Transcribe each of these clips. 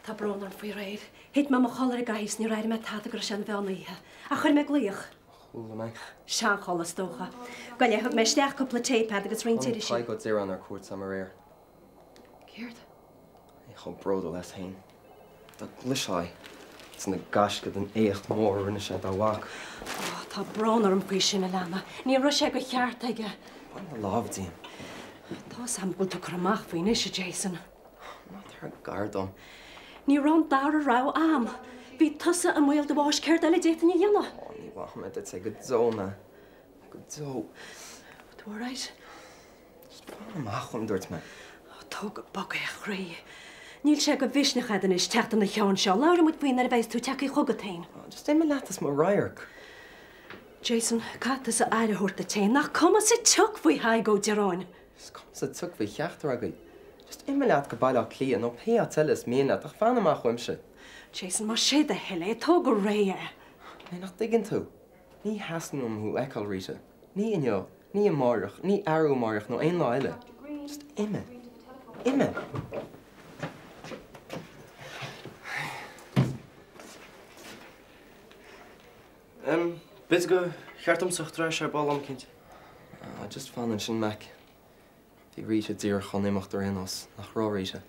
Tá bron ar faoi réir. Hit me mo cholar gais ní raid me táta gur sin bheannaíthe. A chuir me glíoch. Chula me. Sean cholas dócha. Gail thug me steach cúpla tépad agus rintíir sin. Go zéir an ar cuat sam réir. Céirt? I cho brodo les hain. Tá glisáid. It's na gasca den éocht mór rinne sé dá wach. Tá bron ar an prí sin lena. Ní ru sé go cheart aige. Bhain na lábhdíim. Tá sam búil tú chramach faoin is Jason. Má tar gardom. Ní ran dar a rá am. Bhí tusa a mhuiil de bháis céir eile détain dhéana. Ní bhaid it sé go zóna. Go zó. Tú right? Just fáin amach chun dúirt me. Tá go bag é chrí. Níl sé go bhisnecha den is teachtain na cheann seo. Laura mu buin ar a bheits tú teach chugatain. Just é me letas má rairc. Jason, catas a airthúirta tain nach cuma sa tuc faoi haigó deráin. Just cum sa tuc faoi cheachtar agaí. Just é me leat go bailach líon ó pe telas mína ach fan amach chuimse. Jason, má sé a heile tó go réie. Ní nach diggin tú. Ní hasanum hu eáil ríte. Ní ineo, ní a marach, ní airú marach nó ein lá eile. Just ime. Ime. Bit go cheartm suchtra sé ball am kind. Just fan an sin meic. Bhí ríte dír chun imimecht ar inos nach rá ríte.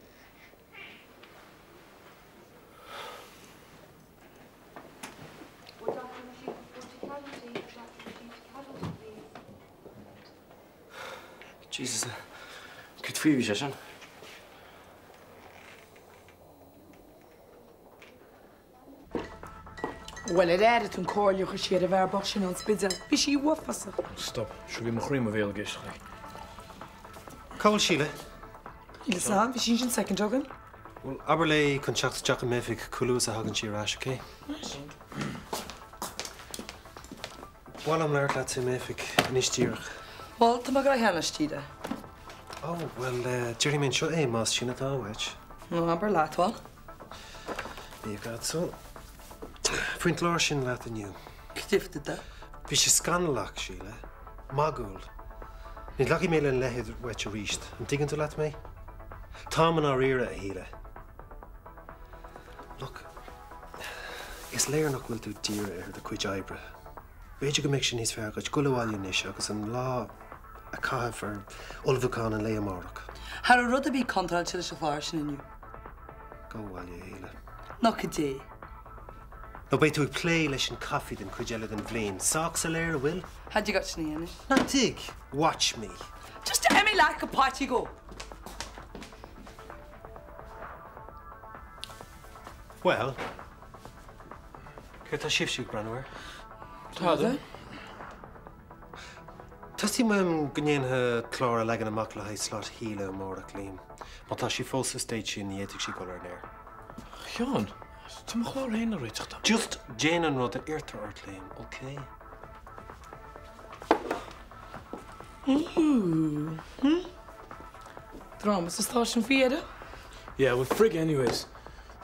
Jesus, could feel you, Jason. Well, it added to call you because she had a very boxing on spidza. Be she waffles? Stop. Should we make a veil gish? Call Sheila. Ilsa, is she in second jogging? Well, Aberley contracts Jack and Mefik Kulusa Hagan Shirash, okay? While I'm learned that's a Mefik, Nishtirach. Well, to my guy Hannah Stida. Oh, well, Jerry meant shot a mas Shina Dawich. No, Aberlat, well. You got so. Print Larshin Latin you. Gifted that. Bish Scanlach, Sheila. Magul. Nid lucky mail and lehed wet you reached. I'm digging to let me. Tom and our ear at Hila. Look. Is Lair not will do dear the Quidge Ibra. Where'd you go make sure he's fair? Got Gulawali Nisha, because I'm law a car for Ulvacan and Leia Morrock. How would rather be contract to the Shafarshin in you? Go while you Hila. Knock a day. No, wait till we play Lish and Coffee than Quidgella than Vleen. Socks a lair, Will? Had you got Snee in it? Not dig. Watch me. Just to Emmy like a party go. Well, Kerta shift shoot, Branware. Tada? Tusti mem ganyen her Clara Lagan a Makla High Slot Hila Mora Clean. Matashi false stage in the etic she color there. John, zum chor heen rich. Just Jane and Rod the Earth Claim, okay? Drama, så station fjerde? Yeah, well, frig anyways.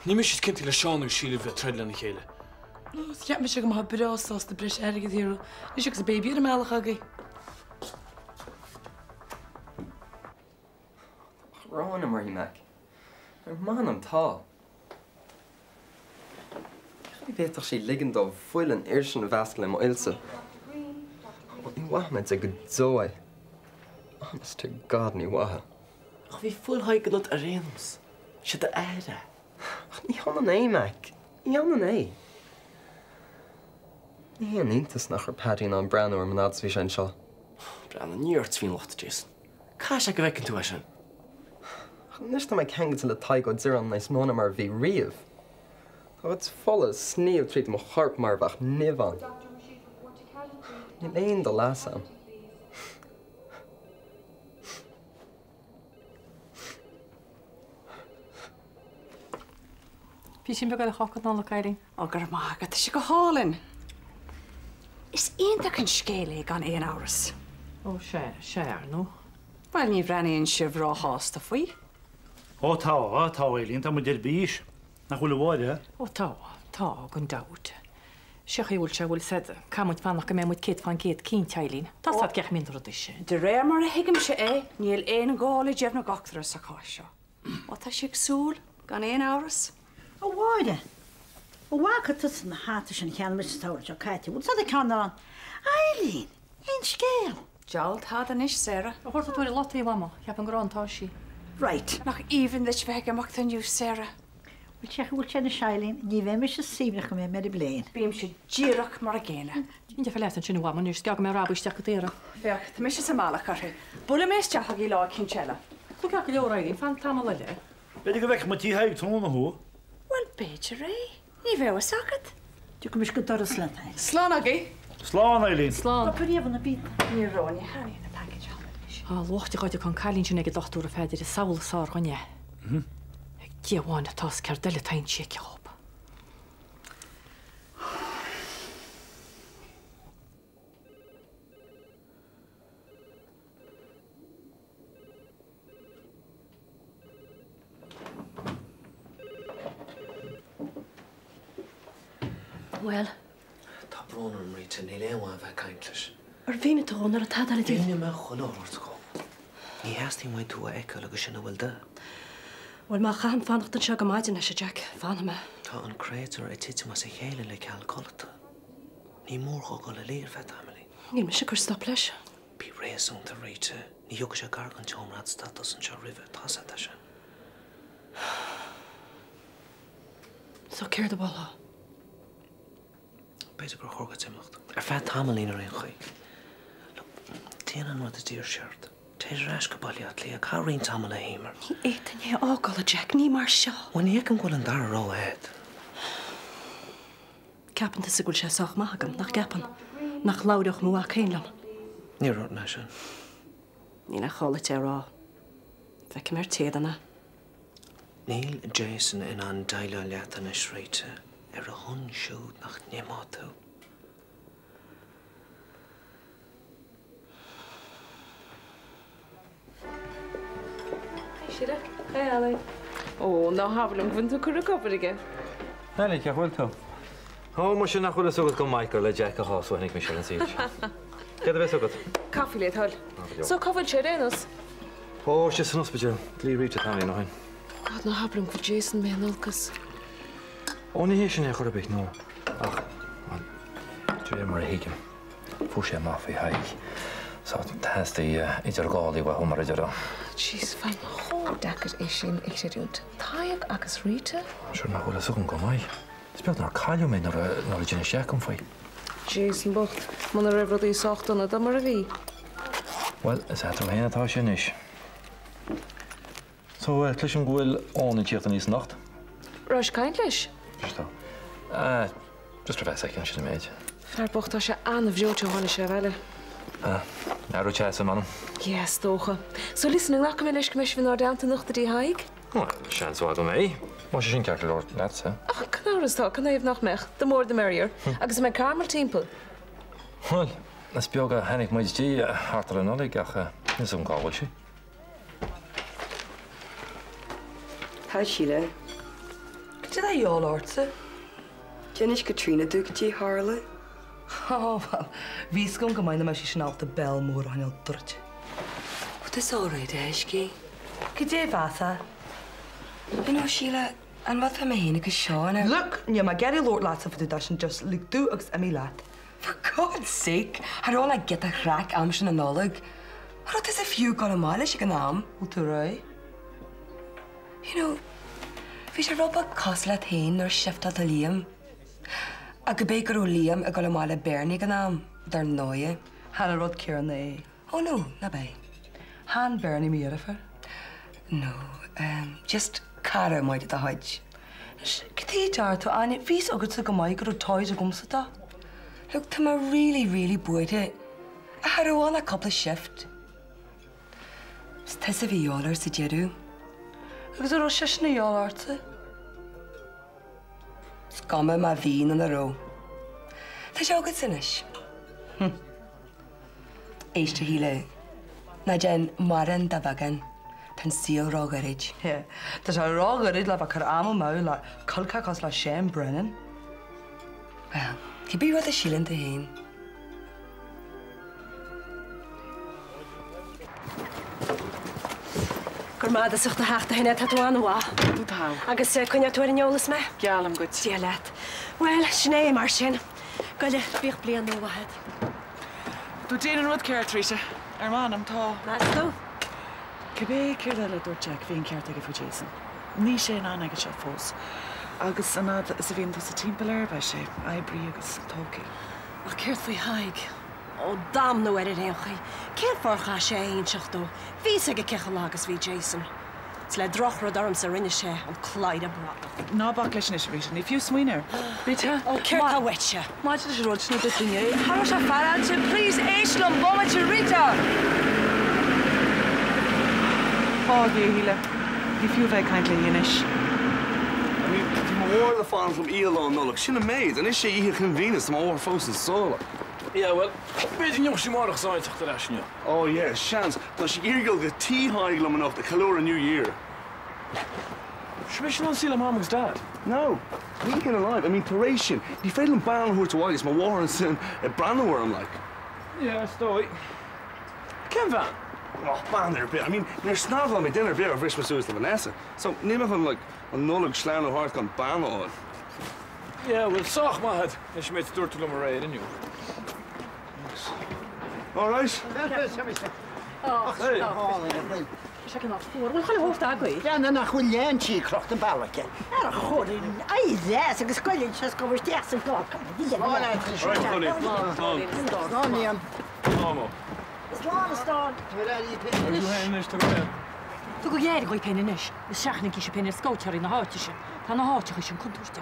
Ni misjes kind til a Sean og Sheila for treadlen i hele. Ja, men jag har bra sås det blir erget här. Det är ju baby det med alla Rán am raí meic. Ar man am tá. Chaí bhéach sé ligan dó fuil an irsin a bheascail mo ilsa. Ní waithmeid a go dóid. Honest to God, ní watha. Ach, bhí full haig go a rénums. Si de éire. Ní an é meic. Ní an é. Ní an intas nach ar padín an breanú ar manad bhí sin seo. Brean an níort fín locht, Jason. Cá sé go bhecinn tú sin? Nista mai ceangat le taig go dtír an níos móna mar bhí riamh. Tá it's fola sníomh tríd mo charp mar bach nimhan. Ní léon do lasam. Bhí sin beag le chocad ná le cairing. Agur mágad is go hálinn. Is ionach an scéala gan éon áras. Ó sé nó? Well, ní bhreanaíonn si bhrá hásta faoi. Ó tá élíonn tá mu dir bís nach bhfuil bháide. Ó tá gon dat. Seach bhúil se bhfuil said camúid fannach go mé muid céad fan céad cín teilín. Tá sa ceach min is sin. De réir mar a hiigim se é, níl éon gála dearna gachtar sa cáisio. Ó tá si súl gan éon áras? Bóide. Bhhachatas na háta sin cheanmis táir caiite. Bhil sad ceanán. Eileen, ein scéal. Jalt had an is, Sarah. A chuirta túir lotaí bhama, ceap an grántá sí. Right. Nach even dit bheith amach tan you, Sarah. Bhil teach bhil te na Eileen, ní bheith is síbnach go mé me bléin. Bím si ddíireach mar a géine. Ínte fel leis an sinna bhama, níor sceag mé rábaisteach go téire. Feach, tá mis sa mála carthe. Bula méisteach a í lá cinchela. Tú ceach go leoraín, fan tam le le. Beidir go bheith matí haig tóna hú? Well, Beidir é. Ní bheith a sacat. Tu go mis go doras le. Slán agé. Slán, Eileen. Slán. Príomh na bíd. Ní róni, haní na package Á, lochta gáide chun cailín sin ag dochtú a féidir is saoil sá chunne. Ag díomháin atá cear deile tain si ceop. Well, Tá brón an rite ní léháin bheith caiintlis. Ar bhína tón ar a tádal dí. Díine me choláirt go. Ní heastí mai tú a eice agus sinna bhfuil de. Bhfuil má chaam fannacht an seo go maidin sé Jack, fanna me. Tá an créatar tite mas a chéile le ceall colta. Ní mórcha go le léir bheith amlí. Níl me se gur stop leis. Bhí réasúnta rite, ní thug sé gar an teomrád status an seo ribh tá se. So céir do bhá. Beidir gur chógad imimecht. Ar fed tamlín ar chuig. Tíana an rud a dtír seart. Téis reis go bailíad lí a cáín tamil le hímar. Ní étain é ágáil a Jack, ní mar seo. Bhain éag an ghfuil an dar ró héad. Ceapan is a gúil sé soach maithagam nach ceapan. Nach láideach mú a chéinlam. Ní rud me sin. Ní na chola té rá. Feice mar téadanna. Níl Jason in an daile leat an Sraith ar a hun siúd nach némátú. Sire? Hey, Ali. Ó, ná haflum bhain tú cur copar aige. Nela, ce bhfuil tú? Ó, mar sin nach chuil sugad go Michael le Jack a hásáinnig me sin an síl. Cé a bheith sugad? Cafi le thol. So cofil sé rénos? Ó, sé san ospidil, lí rite tamí nó hain. God, ná haflum go Jason mé nolcas. Ó, ní hé sin é chur a bích nó. Ach, tú é mar a hiigim. Fú sé má fao haig. Sá testaí idir gálaí bh mar idir an. Jeez, fan hó dacad é sin éisiúnt. Táag agus rite? Siúr nach chuil sugan go mai. Spealt nar caiú mé nar a dine seach an faoi. Jason bocht, man a raibh í soachtainna da mar a bhí. Well, is het am héanatá sin is. So, tlis an ghfuil ón in tíocht an níos nacht? Rás caint leis? Just tá. Just ra bheith second sin méid. Fer bocht tá sé anna bhjóte hána sé bheile. Arú te sa manam? Yes, tócha. So lísan nach go leis go meis bhí ná damta nachta dí haig? Sean so go mé. Má sé sin ceach le net sa. Ach, canárastá, can éh nach mech, the more the merrier. Agus mé Carmel timppel. Well, nas beaga hennig muid tí hartar an olig ach is an gáil si. Tá síle. Go a dheol áirsa? Dénis Katrina dú go dtí hála? Oh, well, vís gom go maina me sin alta bell mór hanil dúirt. Bud is áráid éiscí? Go dé bhatha? Bhí síle an bhat me héna go seána. Look, ní ma geirí lór láta fa tú dasin just lig dú agus a mí leat. For God's sake, har I get a crack am sin an nolig. What is a few got a mile she can am? What to right? You know, fi sé rob a coslet hain nor shift at a liam. A go baker o liam a got a mile berni gan am. Dar noie. Han a rod Kieran é. Oh no, na bay. Han Bernie me for? No, just cara might at the hodge. Gtí tar to an vís agad sa go mai go toys a gomsa da. Look, to really bored it. I had a couple of shift. Tessa fi yolar sa jeru. Agus a ro sisna yolarta. Scama ma vín an a ro. Ta seo good sinish. Eiste híle. Na jen maran da bagan. Tan seal rogarid. Yeah, ta seo rogarid le car am mau le colca cos le Shane Brennan. Well, could be what a shilling to hain. Gurmada sucht a hachta hinna tatuanwa. Tú tá. Agus cunne tú in jólas me? Gealam go. Dialet. Well, sné mar sin. Goile bích blian nó wahead. Tú déan rud ceir tríise. Ar manam tá. Mas tú? Cebé céir le dúirteach bhíon ceart aige fu Jason. Ní sé ná aige se fós. Agus anad is a bhíon sa timpplair ba sé ebrí agus tóca. Ach céirt faoi haig. Ó dam nó ar réchaí. Céir forcha sé aon seachtó. Vís aige cecha lágus bhí Jason. Is le drochrad orm sa rinne sé an clyde a bra. Ná bach leis is bhí ní fiú smuoinear. Bíte? Ó céir tá wetse. Máte is rud sna duine. Har se farad se plís éislum bomate Rita. Fágé híle. Ní fiú bheith caiint le dhéanais. I mean, the war the farm from Elon no look, she's a maid, and is she here convenient, my over folks in solar. Yeah, well, beetje jongens die morgen zijn toch de rest niet. Oh yeah, chance. Does she here go get tea high glum enough to Calora New Year? She wish not see Mamma's dad. No, we get alive. I mean, Taration. Die feilen baan hoort te wijs, maar Warren zijn branden were like. Yeah, story. Ken van? Oh, baan there a bit. I mean, you're snavel on my dinner beer of Christmas to Vanessa. So, neem even like a nullig slaan of hard kan baan on. Yeah, well, zag maar het. En je met de door te lummer rijden, nu. All right. Oh, hey. Zeg je nog voor? We gaan hoofd aan. Ja, dan nog een leentje kracht een balletje. Ja, goed. Ai, zes, ik skal je eens komen sterkste klokken. Die zijn wel uit. Slaan. Tu go géir gooi pen inis, is seachnig is pen scoutar in na háitiise, Tá na háitiige sin conúiste.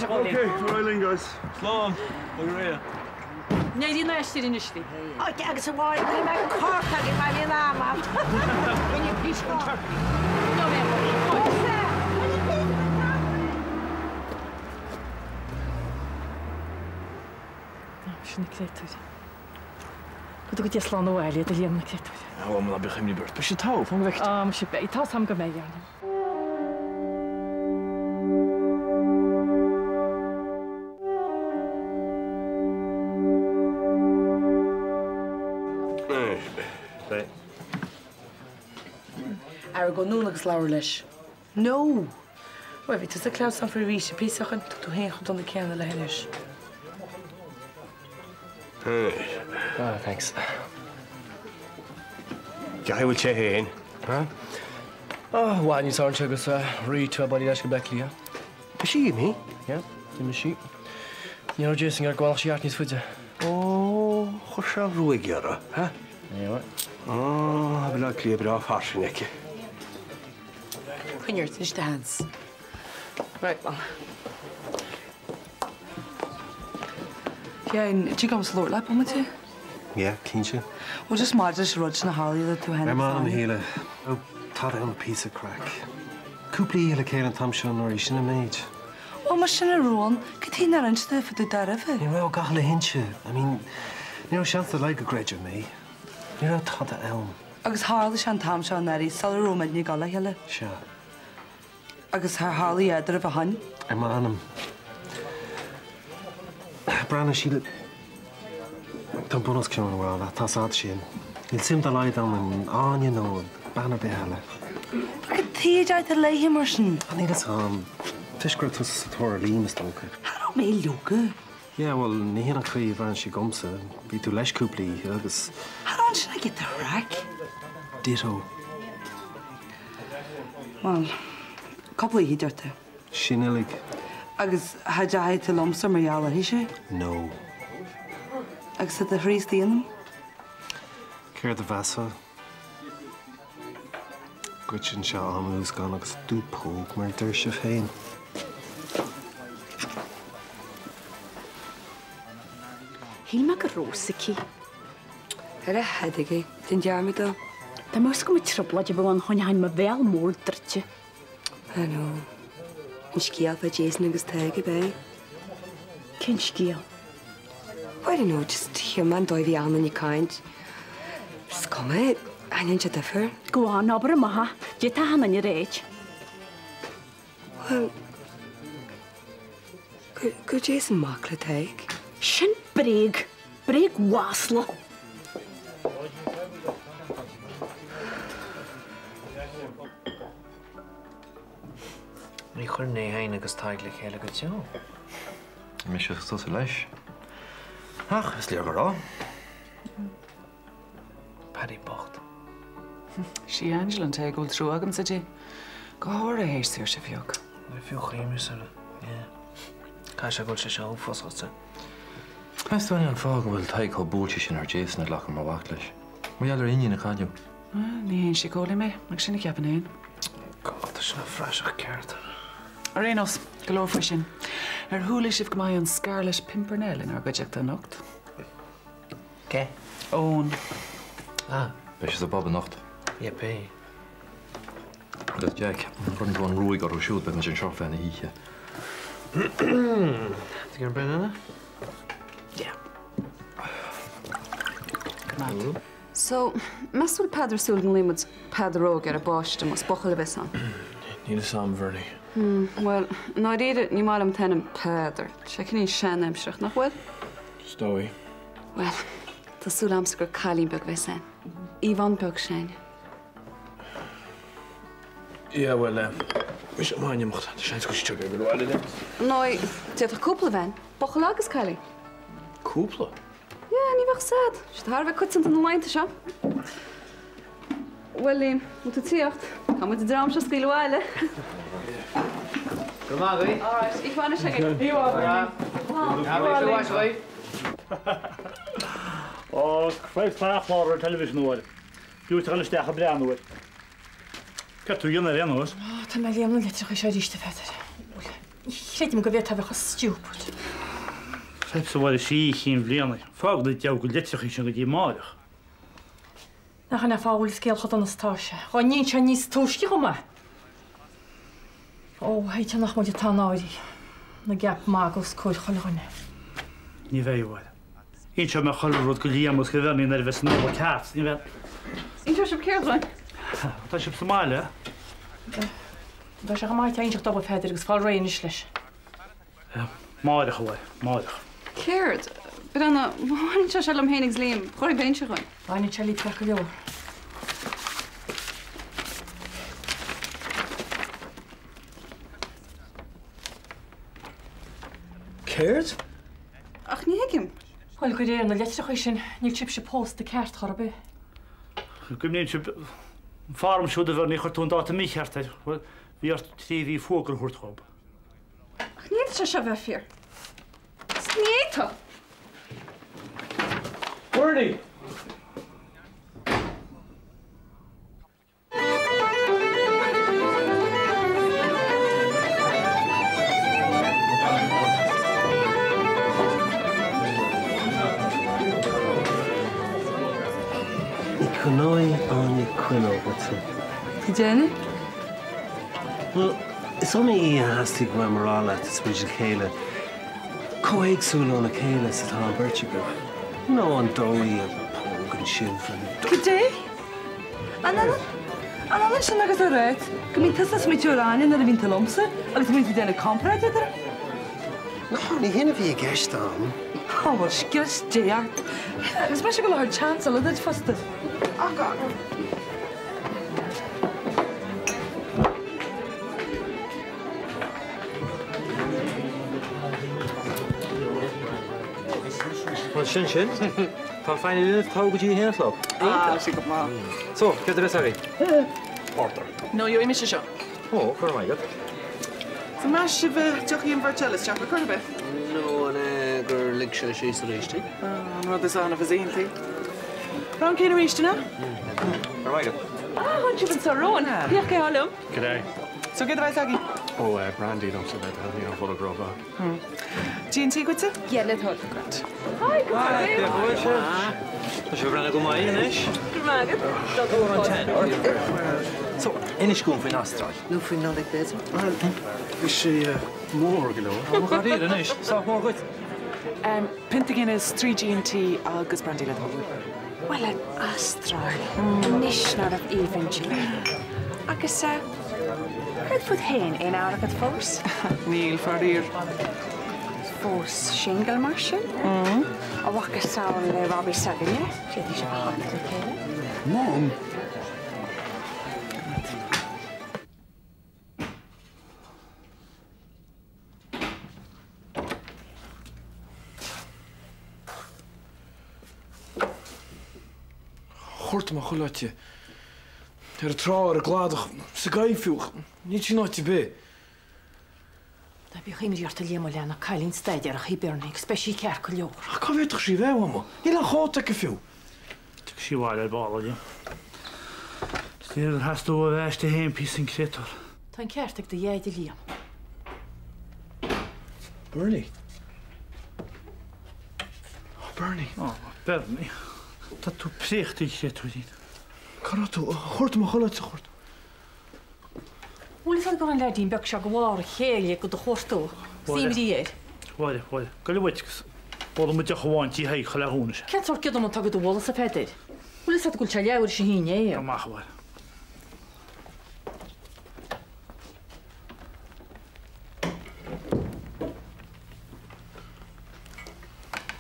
Okay, rolling guys. Slán, Maria. Nee, die neistir in isli. Oké, ik zou mooi met een kort in mijn naam aan. Ben je pies kort? Sin kréitúir. Go go slán óhile a líamna kréitúir. Ja, maar dat begint niet beurt. Is je touw van weg? Se bé tá sam go méid anam. Ar go nún agus leir leis. No. Wa bhí is a clá san fir ríise písachan tú hé chu donna ceanna le henis. Oh, thanks. Gahil che hein. Huh? Oh, why you sound sugar, sir? Read to a body that's back here. Is she me? Yeah, in she. You know, Jason, you're going to see Artnie's food. Oh, chosha ruigera, huh? Yeah, what? Oh, I've not clear off harshneke. Cuineart is de hands. Right, man. Ja, en tu gams lort lap om het. Yeah, kindje. Wel just maar dus rods na haal je dat toe hen. My man hele. Oh, thought on a piece of crack. Couply hele keren tam shon or ishin a maid. Oh, maar sinna roan, get hy na inste vir dit daar effe. You know, gach le hintje. I mean, you know, chance to like a graduate me. You know, thought elm. Agus haal is aan tam shon nari, sal ro met ni gala hele. Sure. Agus haar haal je er van han. I'm on him. Brana Sheila. Don't bonus kill well, that's odd shin. You'll seem to lie down and on, you know, banner behella. But the uit de leie marsen. I need a song. Fishgrit was a tour of Liam Stoker. How me look? Yeah, well, Nihina Cree van she gumsa. Be to lesh couply, Agus. How should I get the rack? Ditto. Well, couple he dirte. Shinelig. Agus had I to lump summer yalla, is she? No. Agus had the freeze the in them? Care the vasa. Gretchen Shaw Amu's gone agus do poke, my dear Shafane. Híl me go rósaí. Ar a headaige, den dearmid do. Tá mus go troblaid b an chuinhain me bhéal mór drite. Ano. Yn sgial fa Jason agus teig be. Cyn sgial? I don't know, just human doi fi an yn i kind. Sgome, angen ti dyffer? Gwan, ober y maha. Je ta han yn i'r eich. Wel... Go Jason makle teig? Sin breg. Breg waslo. Ní chuir né haine agus taig le chéile go teo. Mis se sto leis. Ach, is lear go rá. Paddy bocht. Sí Angel an te gúil trú agam sa dé. Go háir a hééis tíir se fiog. Na fiú chéimú sa le. Cai se gúil se se ófosasta. Heúine an fág bhfuil taig ó búte sin ar Jason na lechar má bhacht leis. Muall ar iní na chaú. Ní hén si ggóla mé, ag sinna ceapan éon. Tá sinna freiseach ceart. Ar réos, golóir fa sin. Ar thuúla sibh go maiid an scar leis pimpernel in ar goideach an nocht. Ke? Ón. Beis is a bob an nocht. Ja, bé. Dat Jack, run go an roig ar siúd be sin seo féna híe. Tá ar brenne? Ja. So, mesúil peidirsúil an límod peidiróg ar a báiste mas bochail a bhesan. Níl sam bhirní. Well, ná réidir ní máil am tenam peidir. Se cinn sean imsreach nach bhfuil? Stói. Well, tásúil amsa gur cailín beag bhesan. Ívan beag sein. Ja, well, mis máine mocht. Tá sé go steag go bhile le. Nói, tíad cúpla bhain, bochail agus cailí. Cúpla? Ja, ní bheith sad. Se tá bheith cuiint an leinte seo. Well, mu tú tíocht. Tá mu drám se scíil bhile. Go má gaí? Alright, ich bhaine se go. Ó, chfuil fáchláir ar television uair. Dúirt gallisteach a brean uair. Catú dhéana ar anús. Tá mé léamna letrach sé ríiste feidir. Chréidim go bhéh tá bhecha stúpút. Feib sa bhil sí chin bblianana. Fág le deag go letrach sin go dtí máireach. Nach na fáil scéalcha an natáise. Chá ní se níos túisci go me. Ó, héite nach muide tá áirí. Na gap mágus cúil choilghine. Ní bheith bhil. Ín se me choilród go líamos go bheith ar bheits nó cat, ní bheith. Ín se céirhain? Tá sib Somália? Ba se go maiid einseach do féidir agus fáil réis leis. Máireach bhil, máireach. Céird, but anna, bhain se am hénig líam, chuir béintse chuin. Bhaine se lí pre go leor. Céird? Ach, ní hiicim? Bhil go réir na letrach sin níl chip se post de ceart chorbe. Gymnén se farm siúd a bhar ní chuirtún dáta mícheartar. Bhí ar tríhí fógur chuirtchob. Ach, níl se bheith fír. Sníta! Bernie! Cwnoi on i cwyno bwtyn. Ti Jenny? Wel, is o'n i hasti gwa marala at ysbryd Caela. Coeg sŵl o'n y Caela sydd ha Bertigo. No on doi a pog yn sif yn... Cydei? Anna sy'n agos o red. Gymryd tysas mi tiwr anyn ar y fi'n talomsa, agos mynd i dyn y compra ydyn. No, ni hyn y fi i gest am. O, wel, sgyrst deart. Ys mae eisiau gael o'r chance o lydyd ffostyd. Wel, sin. Tá fáin i tá go dtí héan lo. Sí go má. So, ceidir is agé? Porter. No, jo iimi seo. Ó, chuir mai gad. Sa más si bheith deochaí an bhartelas teach chuir bheith? No, gur lig se sé sa réisting. An rud is anna bheith aontaí. Rán céin réistena? Chuir mai gad. Hwn si fy'n sorón. Diolch ge halwm. G'day. So gyd rhaid agi? Oh, Brandy, don't say that. You know, full of grove. G&T gwydsa? Ie, le ddod. Gwrt. Hi, Diolch yn Tá sé brenna go mai inis? Gwrmagad. So, inis gwn fwy'n astral. Nu fwy'n nodig beth. Is sé mór go leor? Mo gar iad inis, sa mór gwyt. Pintagin is 3 G&T agus brandy le ddod. Well, an astral. Nis nar of eventually. Agus, rhaid fod hen ein awr agad ffors? Níl farir. Ffors shingle marshal? A waka sawl le Robbie Sagan, ie? Jedi eisiau hot le Caela? chuirta a choláte. Ar a trá ar a gládach sa gaiimfiúch. Ní sin áiti bé. Tá bí chéimiríart a lémo lena cailín staidir a chibernig, speisi cear go leor. A cá bhéach sí bheith mo. Ní le cháta go fiú. Tu sí bháil ar bála, ja. Stír has tú a bheiste héim pí sin crétar. Tá ceartag do dhéide líam. Bernie. Oh, Bernie. Oh, Bernie. Tá tú príocht í crétar dín. Cara tú, chuirta a choláte chuirt. Bhfuil fan go an leidín beag se go bhhar chéile go do chóirtó. Síimríir. Bháile, bháile. Go le bhaitgus. Bóla mu deach bháintí haig cho leúna se. Ceantar ciad an tagad do bhla sa feidir. Bhfuil sa gúil se leabhar sé híine. Amach bháil.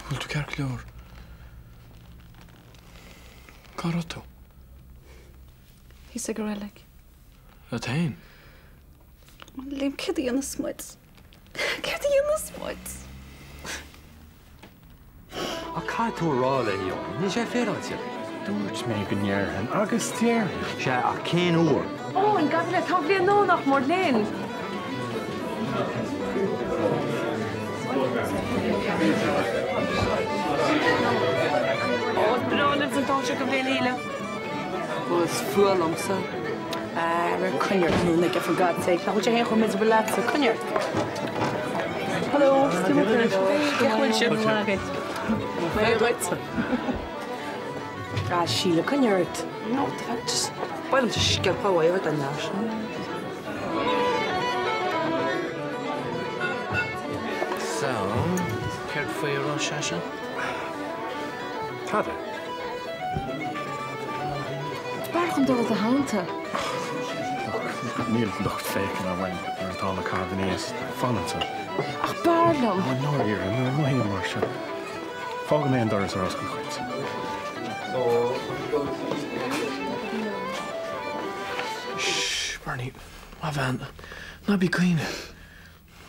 Bhfuil tú cear leor. Cara tú. Hí sa go réilig. A tain. Liam cedi yn ysmwyd. Cedi yn ysmwyd. A cá tú rá le hiú, ní sé féráte. Dúirt mé go nearhan agus tíir sé a cén uair. Ó, an gabhfuil le tá blion nónach mór linn. Ó, brálaimh an tá se go bblion íle. Was fualamsa. We're cunneart nú nig for God's sake. Now, you hang with Miss Relaxa, cunneart. Hello, Hello. Sheila, cunneart. No, just why don't you skip away with the national? So, ceart faoi rá seasin? Táda? Barchan dul a hánta. Níl lucht fécin ar bhain ar an tála cardaníos fananta. Ach, barlam. An nóir an nóir mar se. Fágan mé an doras ar oscail chuit. Shh, Bernie. Ma bhean. Na bí gaine.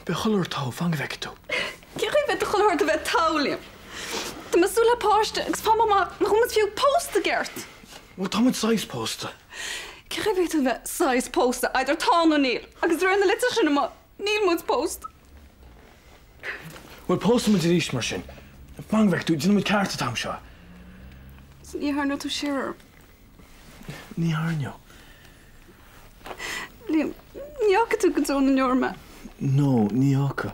Be choir tá fang bheice tú. Cíir bheith a choir do bheith táliam. Tá masúla páiste agus fá má nach chumas fiú pósta gert. Bhil táid 6 pósta. Cíir bheith a bheith 6 pósta idir tá nó níl, agus rinne le sinna má níl múd póst. Bhil pósta muid ríist mar sin. Fang bheice tú, dina muid cearta tam seo. Ní thar nó tú siar. Ní tharneo. Liam, ní acha tú go dtó na neorma. No, ní acha.